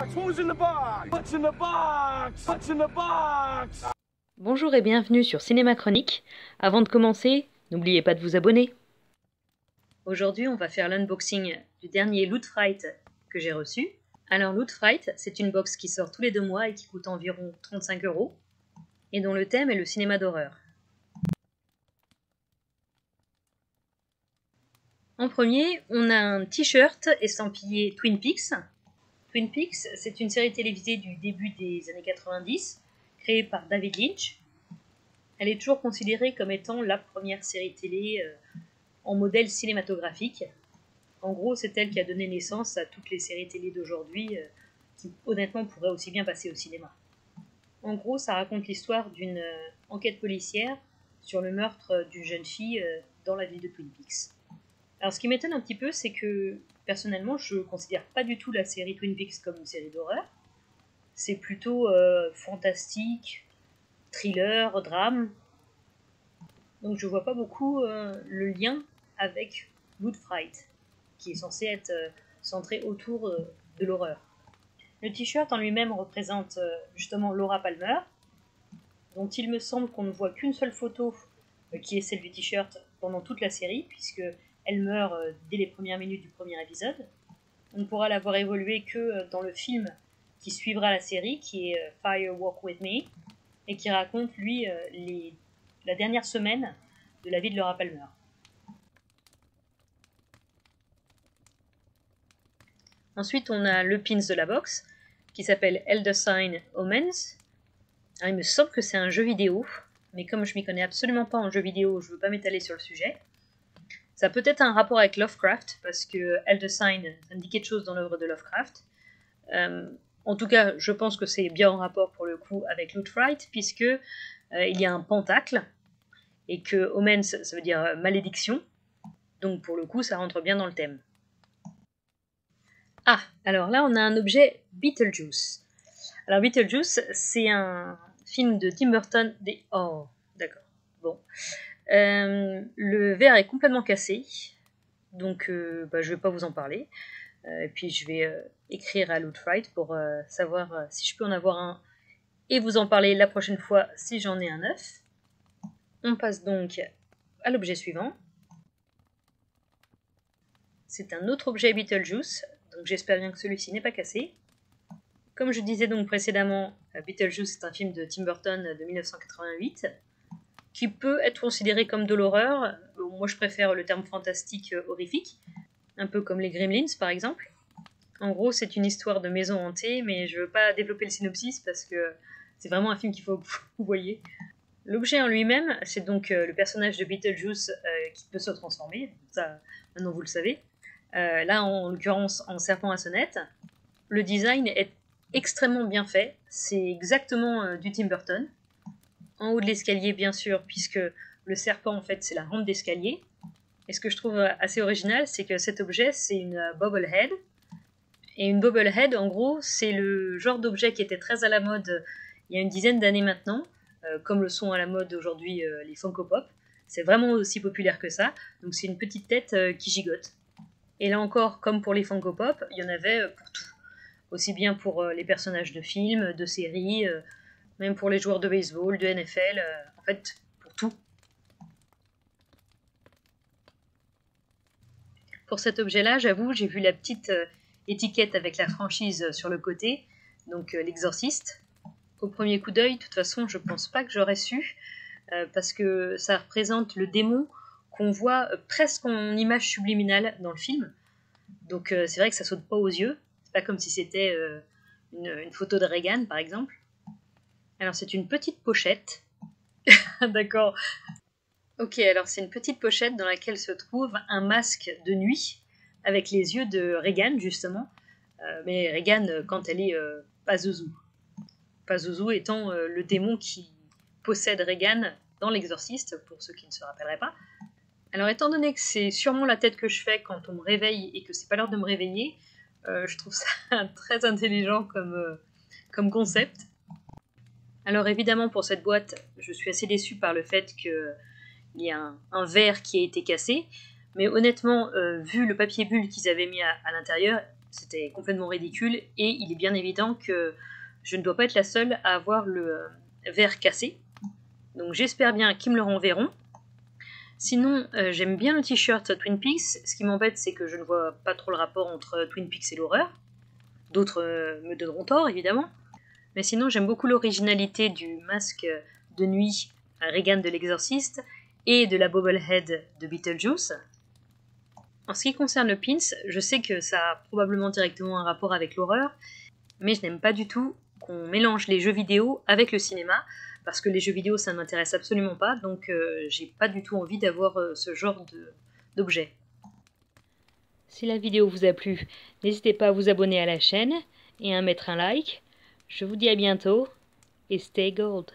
Who's in the box? What's in the box? What's in the box? Bonjour et bienvenue sur Cinéma Chronique. Avant de commencer, n'oubliez pas de vous abonner. Aujourd'hui, on va faire l'unboxing du dernier Loot Fright que j'ai reçu. Alors Loot Fright, c'est une box qui sort tous les 2 mois et qui coûte environ 35 € et dont le thème est le cinéma d'horreur. En premier, on a un t-shirt estampillé Twin Peaks. Twin Peaks, c'est une série télévisée du début des années 90, créée par David Lynch. Elle est toujours considérée comme étant la première série télé en modèle cinématographique. En gros, c'est elle qui a donné naissance à toutes les séries télé d'aujourd'hui, qui honnêtement pourraient aussi bien passer au cinéma. En gros, ça raconte l'histoire d'une enquête policière sur le meurtre d'une jeune fille dans la ville de Twin Peaks. Alors ce qui m'étonne un petit peu, c'est que personnellement, je ne considère pas du tout la série Twin Peaks comme une série d'horreur. C'est plutôt fantastique, thriller, drame. Donc je vois pas beaucoup le lien avec Loot Fright, qui est censé être centré autour de l'horreur. Le t-shirt en lui-même représente justement Laura Palmer, dont il me semble qu'on ne voit qu'une seule photo qui est celle du t-shirt pendant toute la série, puisque elle meurt dès les premières minutes du premier épisode. On ne pourra la voir évoluer que dans le film qui suivra la série, qui est Fire Walk With Me, et qui raconte, lui, la dernière semaine de la vie de Laura Palmer. Ensuite, on a le pins de la box, qui s'appelle Elder Sign Omens. Alors, il me semble que c'est un jeu vidéo, mais comme je m'y connais absolument pas en jeu vidéo, je ne veux pas m'étaler sur le sujet. Ça a peut-être un rapport avec Lovecraft, parce que Elder Sign, ça me dit quelque chose dans l'œuvre de Lovecraft. En tout cas, je pense que c'est bien en rapport pour le coup avec Loot Fright, puisque il y a un pentacle, et que Omens, ça veut dire malédiction. Donc pour le coup, ça rentre bien dans le thème. Ah, alors là, on a un objet Beetlejuice. Alors Beetlejuice, c'est un film de Tim Burton. Oh, d'accord. Bon. Le verre est complètement cassé, donc je ne vais pas vous en parler. Et puis je vais écrire à Loot Fright pour savoir si je peux en avoir un et vous en parler la prochaine fois si j'en ai un neuf. On passe donc à l'objet suivant. C'est un autre objet Beetlejuice, donc j'espère bien que celui-ci n'est pas cassé. Comme je disais donc précédemment, Beetlejuice est un film de Tim Burton de 1988 qui peut être considéré comme de l'horreur. Moi je préfère le terme fantastique horrifique, un peu comme les Gremlins par exemple. En gros, c'est une histoire de maison hantée, mais je ne veux pas développer le synopsis parce que c'est vraiment un film qu'il faut que vous voyez. L'objet en lui-même, c'est donc le personnage de Beetlejuice qui peut se transformer, ça maintenant vous le savez. Là, en l'occurrence, en serpent à sonnette. Le design est extrêmement bien fait, c'est exactement du Tim Burton. En haut de l'escalier, bien sûr, puisque le serpent, en fait, c'est la rampe d'escalier. Et ce que je trouve assez original, c'est que cet objet, c'est une bobblehead. Et une bobblehead, en gros, c'est le genre d'objet qui était très à la mode il y a une dizaine d'années maintenant, comme le sont à la mode aujourd'hui les Funko Pop. C'est vraiment aussi populaire que ça. Donc c'est une petite tête qui gigote. Et là encore, comme pour les Funko Pop, il y en avait pour tout. Aussi bien pour les personnages de films, de séries, même pour les joueurs de baseball, de NFL, en fait, pour tout. Pour cet objet-là, j'avoue, j'ai vu la petite étiquette avec la franchise sur le côté, donc l'exorciste. Au premier coup d'œil, de toute façon, je pense pas que j'aurais su, parce que ça représente le démon qu'on voit presque en image subliminale dans le film. Donc c'est vrai que ça saute pas aux yeux. C'est pas comme si c'était une photo de Reagan, par exemple. Alors c'est une petite pochette. D'accord. Ok, alors c'est une petite pochette dans laquelle se trouve un masque de nuit avec les yeux de Reagan, justement. Mais Reagan quand elle est Pazuzu. Pazuzu étant le démon qui possède Reagan dans l'exorciste, pour ceux qui ne se rappelleraient pas. Alors étant donné que c'est sûrement la tête que je fais quand on me réveille et que c'est pas l'heure de me réveiller, je trouve ça très intelligent comme concept. Alors évidemment pour cette boîte, je suis assez déçue par le fait qu'il y a un verre qui a été cassé, mais honnêtement, vu le papier bulle qu'ils avaient mis à l'intérieur, C'était complètement ridicule et il est bien évident que je ne dois pas être la seule à avoir le verre cassé. Donc j'espère bien qu'ils me le renverront. Sinon, j'aime bien le t-shirt Twin Peaks. Ce qui m'embête, c'est que je ne vois pas trop le rapport entre Twin Peaks et l'horreur. D'autres me donneront tort, évidemment. Mais sinon, j'aime beaucoup l'originalité du masque de nuit à Regan de l'Exorciste et de la bobblehead de Beetlejuice. En ce qui concerne le pins, je sais que ça a probablement directement un rapport avec l'horreur, mais je n'aime pas du tout qu'on mélange les jeux vidéo avec le cinéma, parce que les jeux vidéo ça ne m'intéresse absolument pas, donc j'ai pas du tout envie d'avoir ce genre d'objet. Si la vidéo vous a plu, n'hésitez pas à vous abonner à la chaîne et à mettre un like. Je vous dis à bientôt et stay gold.